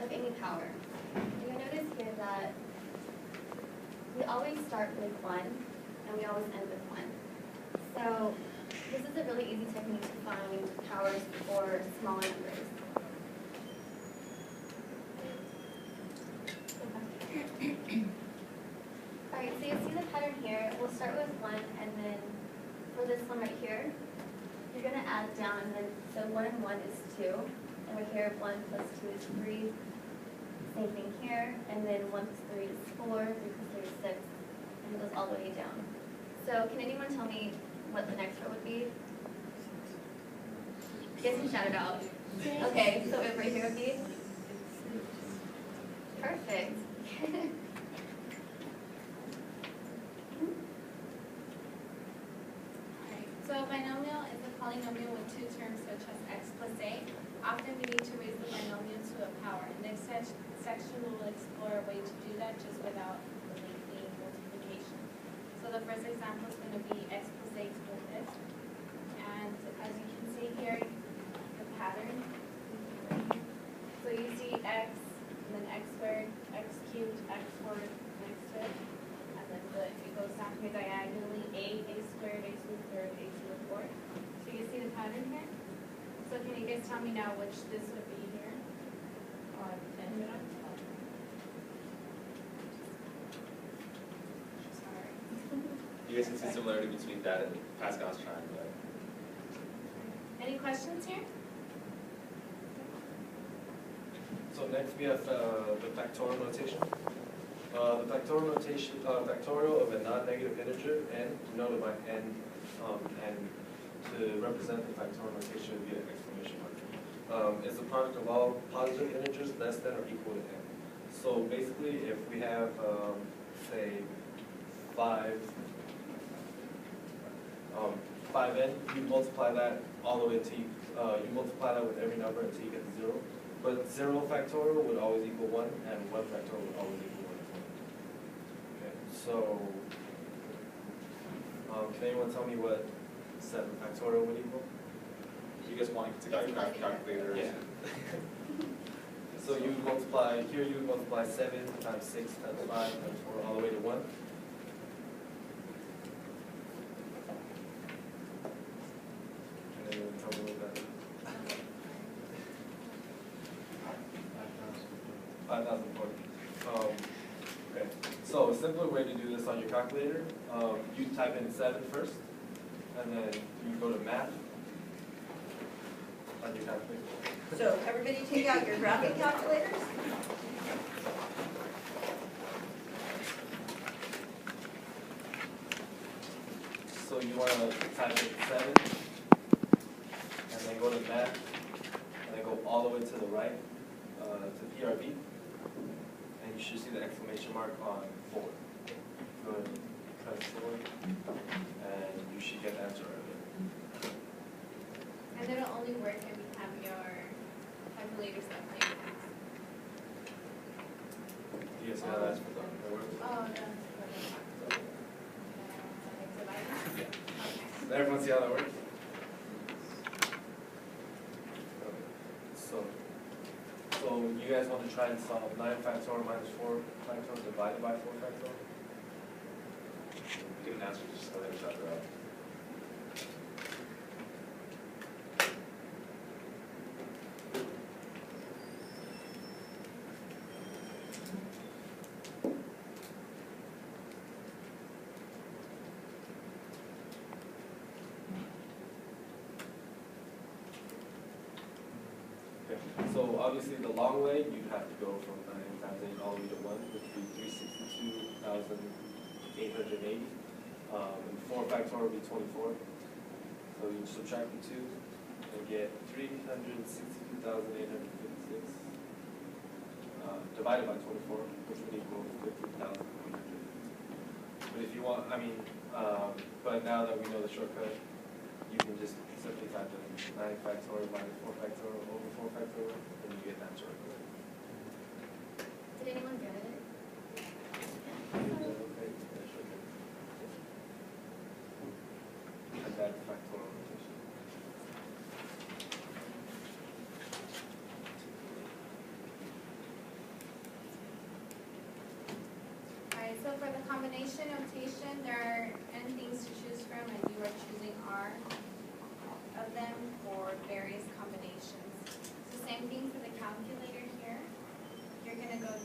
of any power. You'll notice here that we always start with 1 and we always end with 1. So this is a really easy technique to find powers for smaller numbers. Alright, so you see the pattern here. We'll start with 1, and then for this one right here, you're going to add down, and then so 1 and 1 is 2. And over here, 1 plus 2 is 3. Same thing here, and then 1 plus 3 is 4, 3 plus 3 is 6, and it goes all the way down. So can anyone tell me what the next row would be? You guys can shout it out. Okay, so over here would be? Perfect. So a binomial is a polynomial with two terms such as x plus a. Often we need to raise the binomial to a power. In this section, we will explore a way to do that just without the lengthy multiplication. So the first example is going to be x plus a equals this. And as you can see here, the pattern. So you see x, and then x squared, x cubed, x squared, and x fifth. And then it goes down here diagonally, a squared, a to the third, a to the fourth. So you see the pattern here? So can you guys tell me now which this would be here? Sorry. You guys can see similarity between that and Pascal's triangle. Any questions here? So next we have the factorial notation. The factorial of a non-negative integer n, denoted by n, and to represent the factorial notation would be an exclamation mark. Is the product of all positive integers less than or equal to n? So basically, if we have, say, 5n, you multiply that all the way to, you multiply that with every number until you get to 0. But 0 factorial would always equal 1, and 1 factorial would always equal 1. Okay, so can anyone tell me what 7 factorial would equal? You guys want to take out your calculator? Yeah. So you would multiply, here you would multiply 7 times 6 times 5 times 4 all the way to 1. Can anyone tell me what that is? 5,040. Okay. So a simpler way to do this on your calculator, you type in 7 first, and then you go to math on your calculator. So everybody take out your graphing calculators. So you want to type in 7, and then go to math, and then go all the way to the right, to PRB, and you should see the exclamation mark on 4. Go ahead and press 4, and you should get the answer right there. And it'll only work if you have your calculators that play with math. Do you guys see how that works? Oh, no. Yeah. Okay. Does everyone see how that works? Okay. So you guys want to try and solve 9 factorial minus 4 factorial divided by 4 factorial? Get an answer, just let each other out. Okay. So obviously the long way, you'd have to go from 9 times 8 all the way to 1, which would be 362,880. And 4 factorial would be 24. So you subtract the 2 and get 362,856 divided by 24, which would equal 15,800. But if you want, but now that we know the shortcut, you can just simply type in 9 factorial minus 4 factorial over 4 factorial, and you get that shortcut. Did anyone get it? Okay, yeah, shortcut. And that's factorial notation. so for the combination notation, there are n things to choose from, and you are choosing r of them for various combinations. So same thing for the calculator here. You're gonna go to,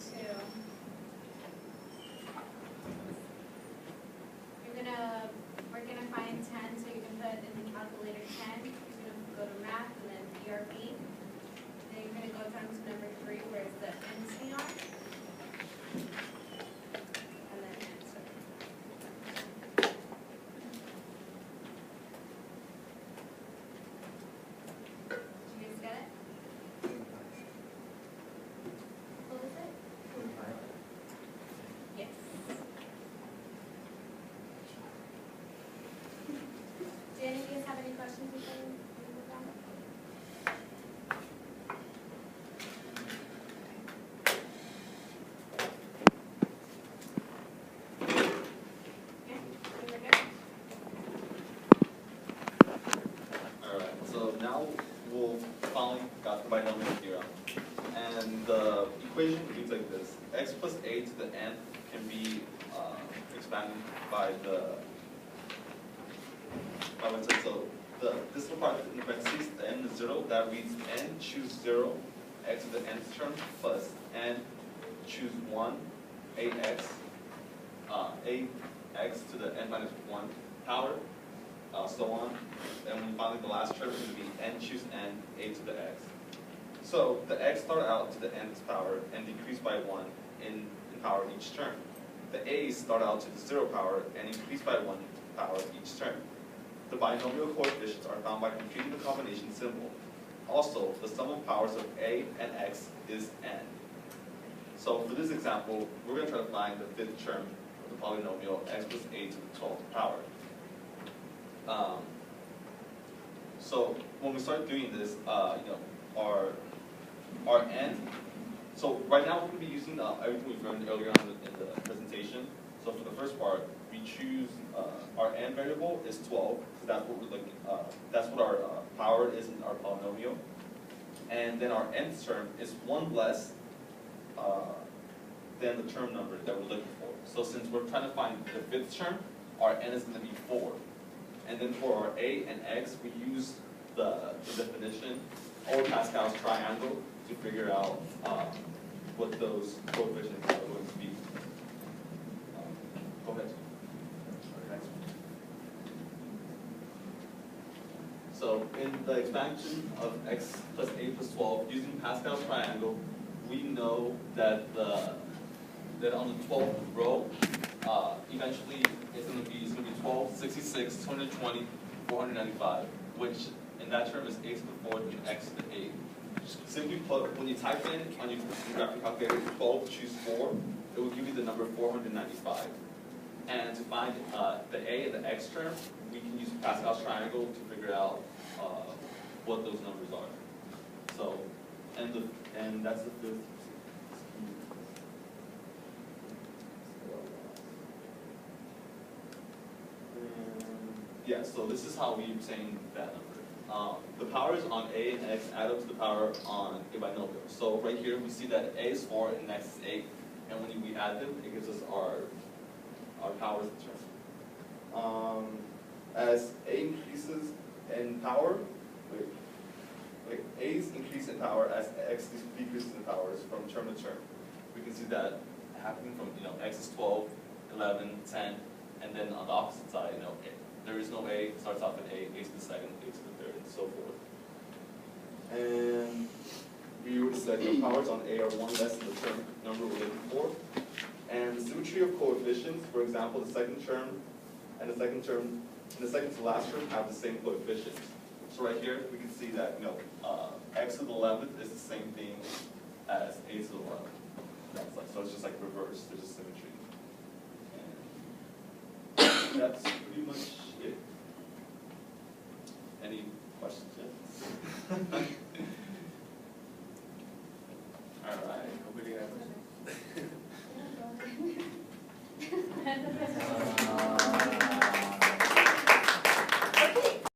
we're gonna find 10, so you can put in the calculator 10. You're gonna go to math and then ERB. Then you're gonna go down to number 3, where is the NCR. And then answer. Did you guys get it? What was it? Yes. Do any of you guys have any questions before we move on? Okay, we're good? Alright, so now we'll finally got the binomial theorem. And the equation reads like this. X plus a to the n can be expanded by this part in parentheses, the n is 0, that reads n choose 0, x to the nth term, plus n choose 1, ax, ax to the n minus 1 power, so on. And finally the last term is going to be n choose n, a to the x. So the x start out to the nth power and decrease by 1 in power each term. The a's start out to the 0 power and increase by 1 power each term. The binomial coefficients are found by computing the combination symbol. Also, the sum of powers of a and x is n. So for this example, we're going to try to find the fifth term of the polynomial x plus a to the 12th power. So when we start doing this, our n. So right now we're going to be using everything we've learned earlier on in the presentation. So for the first part, we choose our n variable is 12, because that's what we're looking. That's what our power is in our polynomial. And then our nth term is 1 less than the term number that we're looking for. So since we're trying to find the fifth term, our n is going to be 4. And then for our a and x, we use the definition or Pascal's triangle to figure out what those coefficients are going to be. Go ahead. Next one. So in the expansion of x plus a plus 12, using Pascal's triangle, we know that on the 12th row, eventually it's going to be 12, 66, 220, 495, which in that term is a to the 4th and x to the 8th. Just simply put, when you type in on your graphic calculator 12, choose 4, it will give you the number 495. And to find the a and the x term, we can use Pascal's triangle to figure out what those numbers are. So, and that's the fifth. Yeah, so this is how we obtain that number. The powers on a and x add up to the power on a binomial. So right here we see that a is 4 and x is 8, and when we add them, it gives us our powers in term. As a increases in power, a's increase in power as x decreases in powers from term to term. We can see that happening from x is 12, 11, 10, and then on the opposite side, there is no a, it starts off with a to the second, a to the third, and so forth. And we already said the powers on a are 1 less than the term number we're looking for. And the symmetry of coefficients, for example, the second term and the second to last term have the same coefficients. So right here, we can see that x to the 11th is the same thing as a to the 11th. So it's just like reverse. There's a symmetry. And that's pretty much it. Any questions yet?